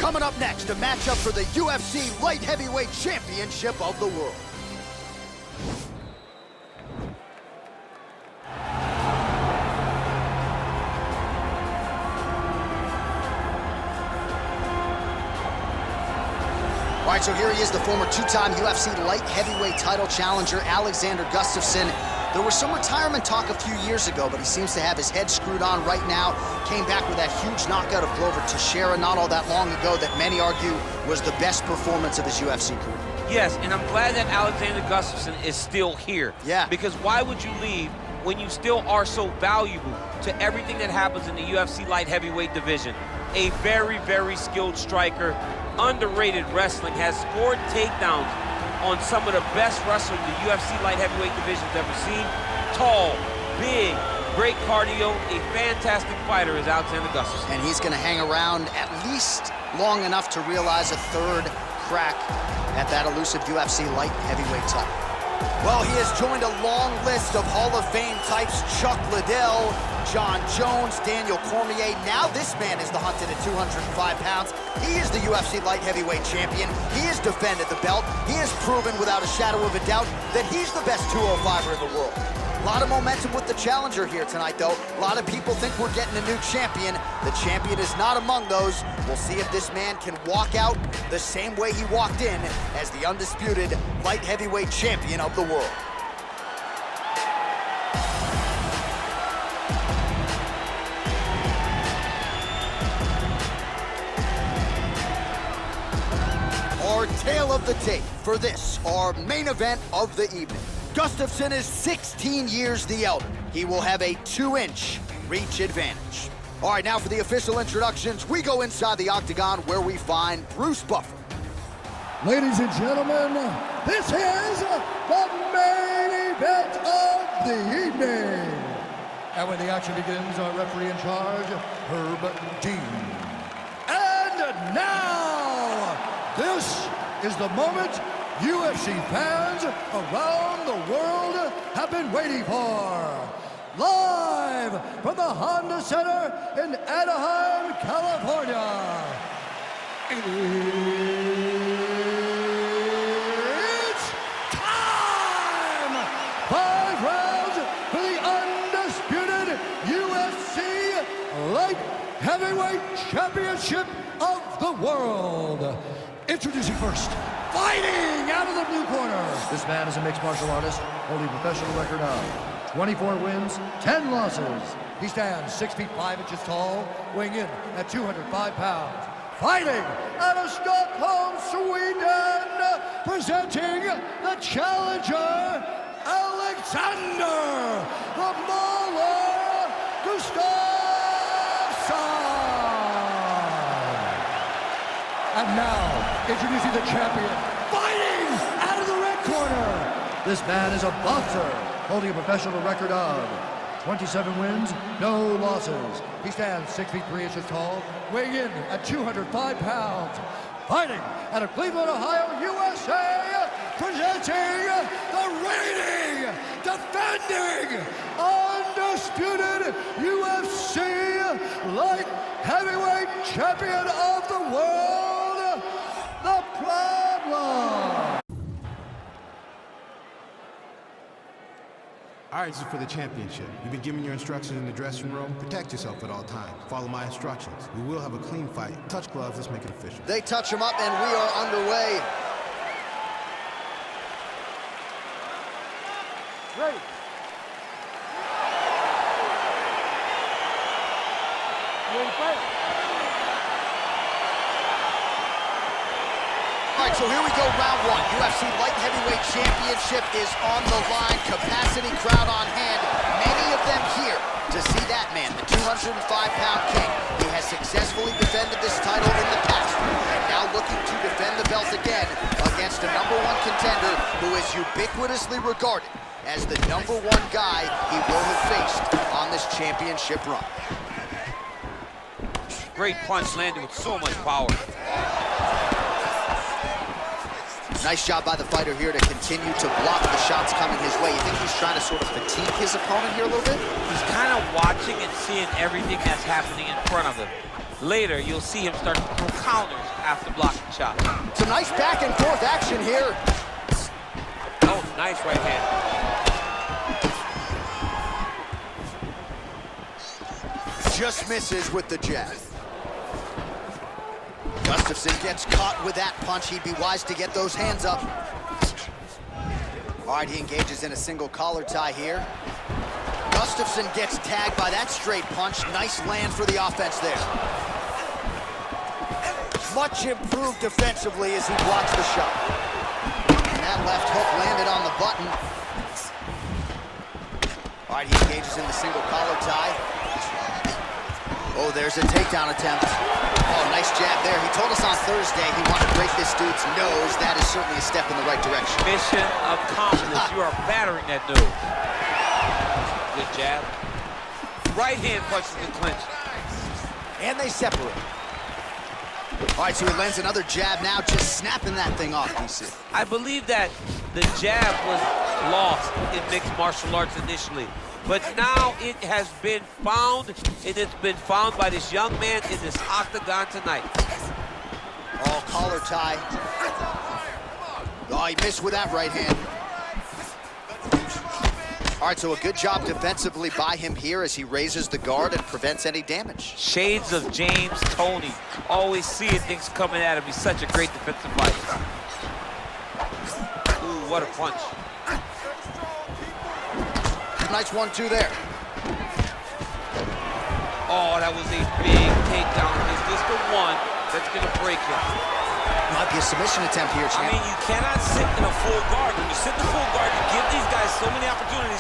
Coming up next, a matchup for the UFC Light Heavyweight Championship of the world. All right, so here he is, the former two-time UFC Light Heavyweight title challenger, Alexander Gustafson. There was some retirement talk a few years ago, but he seems to have his head screwed on right now. Came back with that huge knockout of Glover Teixeira not all that long ago that many argue was the best performance of his UFC career. Yes, and I'm glad that Alexander Gustafson is still here. Yeah. Because why would you leave when you still are so valuable to everything that happens in the UFC Light Heavyweight division? A very, very skilled striker, underrated wrestling, has scored takedowns on some of the best wrestlers the UFC Light Heavyweight division's ever seen. Tall, big, great cardio, a fantastic fighter is Alexander Gustafson. And he's gonna hang around at least long enough to realize a third crack at that elusive UFC Light Heavyweight title. Well, he has joined a long list of Hall of Fame types: Chuck Liddell, John Jones, Daniel Cormier. Now this man is the hunted at 205 pounds. He is the UFC Light Heavyweight champion. He has defended the belt. He has proven without a shadow of a doubt that he's the best 205er in the world. A lot of momentum with the challenger here tonight, though. A lot of people think we're getting a new champion. The champion is not among those. We'll see if this man can walk out the same way he walked in as the undisputed Light Heavyweight champion of the world. Our tale of the tape for this, our main event of the evening. Gustafson is 16 years the elder. He will have a 2-inch reach advantage. All right, now for the official introductions, we go inside the octagon where we find Bruce Buffer. Ladies and gentlemen, this is the main event of the evening. And when the action begins, our referee in charge, Herb Dean. And now, this is the moment UFC fans around the world have been waiting for. Live from the Honda Center in Anaheim, California. It's time! 5 rounds for the undisputed UFC Light Heavyweight Championship of the world. Introducing first, fighting out of the blue corner. This man is a mixed martial artist, holding a professional record of 24 wins, 10 losses. He stands 6 feet 5 inches tall, weighing in at 205 pounds. Fighting out of Stockholm, Sweden, presenting the challenger, Alexander the Mauler Gustafson. And now, introducing the champion, fighting out of the red corner. This man is a boxer, holding a professional record of 27 wins, no losses. He stands 6 feet 3 inches tall, weighing in at 205 pounds. Fighting out of Cleveland, Ohio, USA, presenting the reigning, defending, undisputed UFC Light Heavyweight Champion of the world, The Problem. All right, this is for the championship. You've been given your instructions in the dressing room. Protect yourself at all times. Follow my instructions. We will have a clean fight. Touch gloves, let's make it official. They touch him up and we are underway. Ready. All right, so here we go, round one. UFC Light Heavyweight Championship is on the line. Capacity crowd on hand. Many of them here to see that man, the 205-pound king. He has successfully defended this title in the past and now looking to defend the belt again against a #1 contender who is ubiquitously regarded as the #1 guy he will have faced on this championship run. Great punch landed with so much power. Nice job by the fighter here to continue to block the shots coming his way. You think he's trying to sort of fatigue his opponent here a little bit? He's kind of watching and seeing everything that's happening in front of him. Later, you'll see him start to throw counters after blocking shots. Some nice back and forth action here. Oh, nice right hand. Just misses with the jab. Gustafson gets caught with that punch. He'd be wise to get those hands up. All right, he engages in a single collar tie here. Gustafson gets tagged by that straight punch. Nice land for the offense there. Much improved defensively as he blocks the shot. And that left hook landed on the button. All right, he engages in the single collar tie. Oh, there's a takedown attempt. Oh, nice jab there. He told us on Thursday he wanted to break this dude's nose. That is certainly a step in the right direction. Mission accomplished. You are battering that nose. Good jab. Right hand punches the clinch. And they separate. All right, so he lands another jab now, just snapping that thing off, DC. I believe that the jab was lost in mixed martial arts initially, but now it has been found, and it's been found by this young man in this octagon tonight. Oh, collar tie. Oh, he missed with that right hand. All right, so a good job defensively by him here as he raises the guard and prevents any damage. Shades of James Toney. Always seeing things coming at him. He's such a great defensive fighter. Ooh, what a punch. Nice 1-2 there. Oh, that was a big takedown. Is this the one that's going to break him? Might be a submission attempt here, champ. I mean, you cannot sit in a full guard. When you sit in a full guard, you give these guys so many opportunities.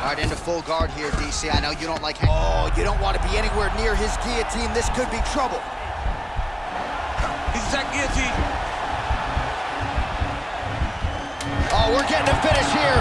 All right, into full guard here, DC. I know you don't like... Oh, you don't want to be anywhere near his guillotine. This could be trouble. He's that guillotine. Oh, we're getting a finish here.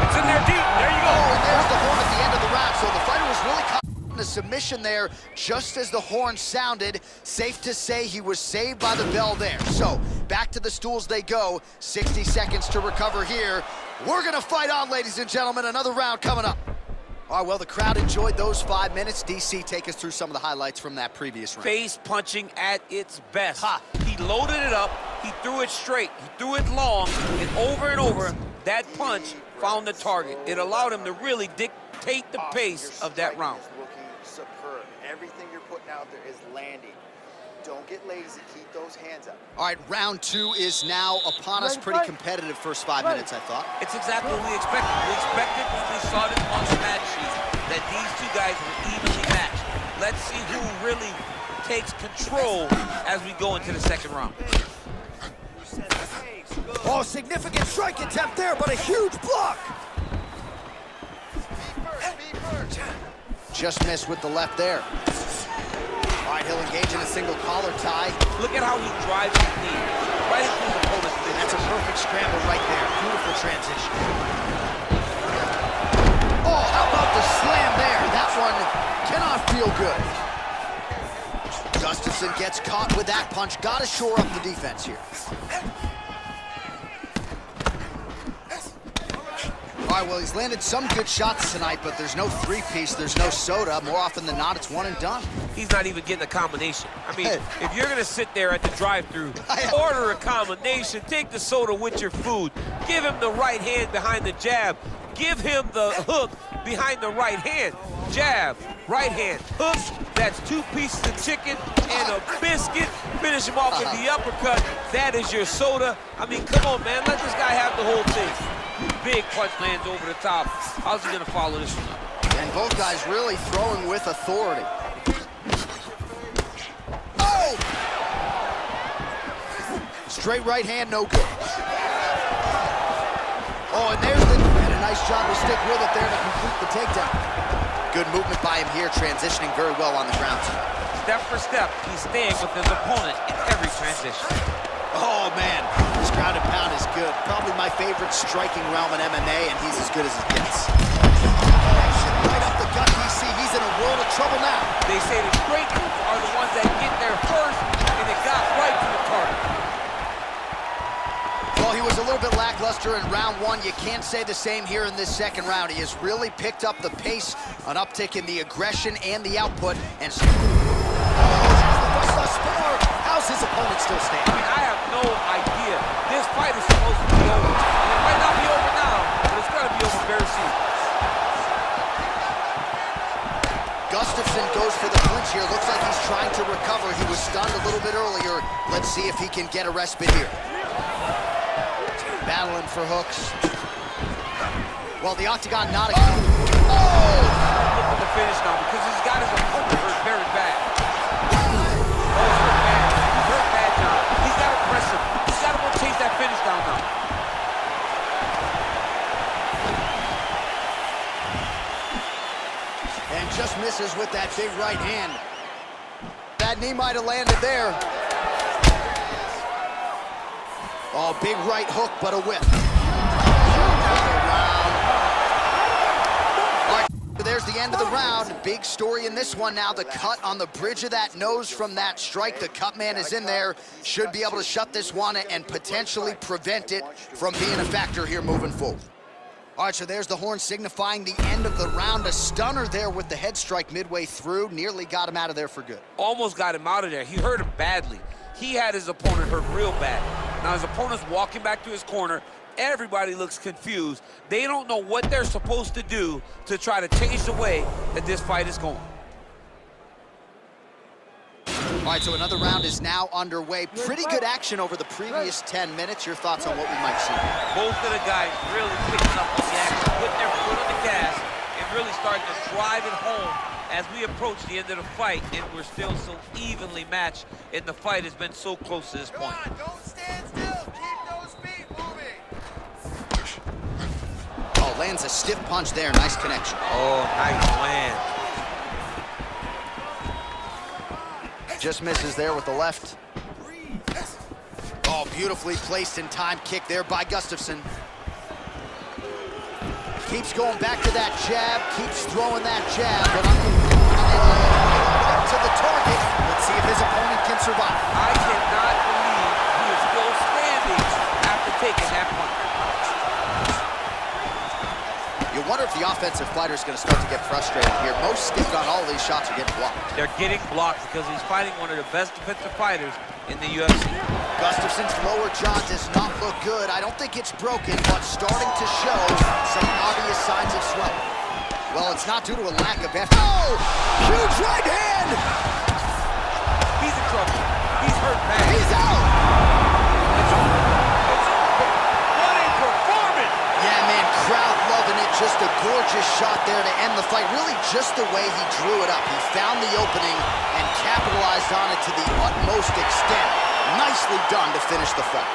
It's in there deep. There you go. Oh, and there's the horn at the end of the round. So the fighter was really caught in the submission there just as the horn sounded. Safe to say he was saved by the bell there. So back to the stools they go. 60 seconds to recover here. We're going to fight on, ladies and gentlemen. Another round coming up. All right, well, the crowd enjoyed those 5 minutes. DC, take us through some of the highlights from that previous round. Face punching at its best. He loaded it up, he threw it straight, he threw it long, and over, that punch found the target. It allowed him to really dictate the pace of that round. Looking superb. Everything you're putting out there is landing. Don't get lazy. Keep those hands up. All right, round 2 is now upon us. Pretty competitive first 5 minutes, I thought. It's exactly what we expected. We expected when we saw this on the match sheet that these two guys were evenly matched. Let's see who really takes control as we go into the second round. Oh, significant strike attempt there, but a huge block. Just missed with the left there. All right, he'll engage in a single collar tie. Look at how he drives his knee right into his opponent's finish. That's a perfect scramble right there. Beautiful transition. Oh, how about the slam there? That one cannot feel good. Gustafson gets caught with that punch. Got to shore up the defense here. All right, well, he's landed some good shots tonight, but there's no three-piece, there's no soda. More often than not, it's one and done. He's not even getting a combination. I mean, if you're gonna sit there at the drive-thru, order a combination, take the soda with your food, give him the right hand behind the jab, give him the hook behind the right hand. Jab, right hand, hook, that's 2 pieces of chicken and a biscuit. Finish him off with the uppercut. That is your soda. I mean, come on, man, let this guy have the whole thing. Big punch lands over the top. How's he gonna follow this one up? And both guys really throwing with authority. Oh! Straight right hand, no good. Oh, and there's and a nice job to stick with it there to complete the takedown. Good movement by him here, transitioning very well on the ground. Step for step, he's staying with his opponent in every transition. Oh, man, this ground and pound is good. Probably my favorite striking realm in MMA, and he's as good as it gets. Right up the gut, DC. He's in a world of trouble now. They say the great moves are the ones that get there first, and it got right to the target. Well, he was blockbuster in round one. You can't say the same here in this second round. He has really picked up the pace, an uptick in the aggression and the output. And how's his opponent still standing? I mean, I have no idea. This fight is supposed to be over. And it might not be over now, but it's got to be over very soon. Gustafson goes for the clinch here. Looks like he's trying to recover. He was stunned a little bit earlier. Let's see if he can get a respite here. Battling for hooks. Well, the octagon not a... Oh! Look for the finish now because he's got his opponent hurt very bad. He's hurt bad now. He's got to press him. He's got to go chase that finish down now. And just misses with that big right hand. That knee might have landed there. Oh, big right hook, but a whip. All right, there's the end of the round. Big story in this one now. The cut on the bridge of that nose from that strike. The cut man is in there. Should be able to shut this one and potentially prevent it from being a factor here moving forward. All right, so there's the horn signifying the end of the round. A stunner there with the head strike midway through. Nearly got him out of there for good. Almost got him out of there. He hurt him badly. He had his opponent hurt real bad. Now his opponent's walking back to his corner. Everybody looks confused. They don't know what they're supposed to do to try to change the way that this fight is going. All right, so another round is now underway. Pretty good action over the previous 10 minutes. Your thoughts on what we might see? Both of the guys really picking up on the action, putting their foot on the gas, and really starting to drive it home as we approach the end of the fight, and we're still so evenly matched, and the fight has been so close to this point. Come on, don't stand still. Keep those feet moving. Oh, lands a stiff punch there. Nice connection. Oh, nice land. Just misses there with the left. Oh, beautifully placed in time kick there by Gustafson. Keeps going back to that jab, keeps throwing that jab, but right to the target. Let's see if his opponent can survive. I cannot believe he is still standing after taking that punch. You wonder if the offensive fighter is going to start to get frustrated here. Most stiff on all of these shots are getting blocked. They're getting blocked because he's fighting one of the best defensive fighters in the UFC. Gustafson's lower jaw does not look good. I don't think it's broken, but starting to show some obvious signs of swelling. Well, it's not due to a lack of effort. Oh! Huge right hand! He's in trouble. He's hurt bad. He's out! It's over. What a performance! Yeah, man, crowd loving it. Just a gorgeous shot there to end the fight. Really just the way he drew it up. He found the opening and capitalized on it to the utmost extent. Nicely done to finish the fight.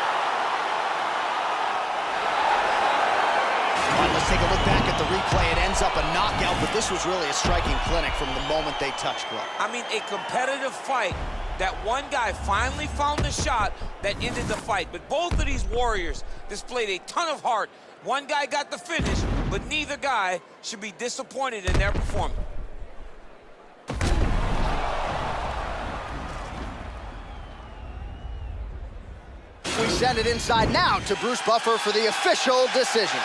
All right, let's take a look back at the replay. It ends up a knockout, but this was really a striking clinic from the moment they touched glove. I mean, a competitive fight that one guy finally found the shot that ended the fight. But both of these warriors displayed a ton of heart. One guy got the finish, but neither guy should be disappointed in their performance. We send it inside now to Bruce Buffer for the official decision.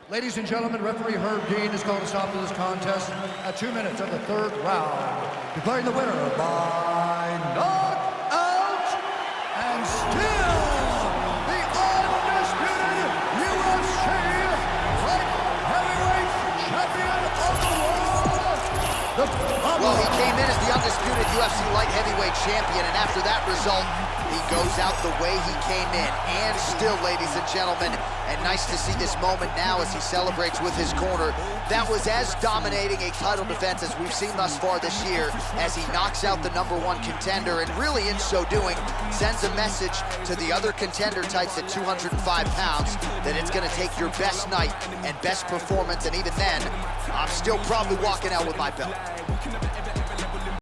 Ladies and gentlemen, referee Herb Dean has called a stop to this contest at 2 minutes of the third round, declaring the winner by knockout and still the undisputed UFC Light Heavyweight Champion of the world, the Well, he came in as the undisputed UFC Light Heavyweight Champion, and after that result, he goes out the way he came in. And still, ladies and gentlemen, and nice to see this moment now as he celebrates with his corner. That was as dominating a title defense as we've seen thus far this year, as he knocks out the #1 contender, and really in so doing, sends a message to the other contender types at 205 pounds that it's gonna take your best night and best performance, and even then, I'm still probably walking out with my belt.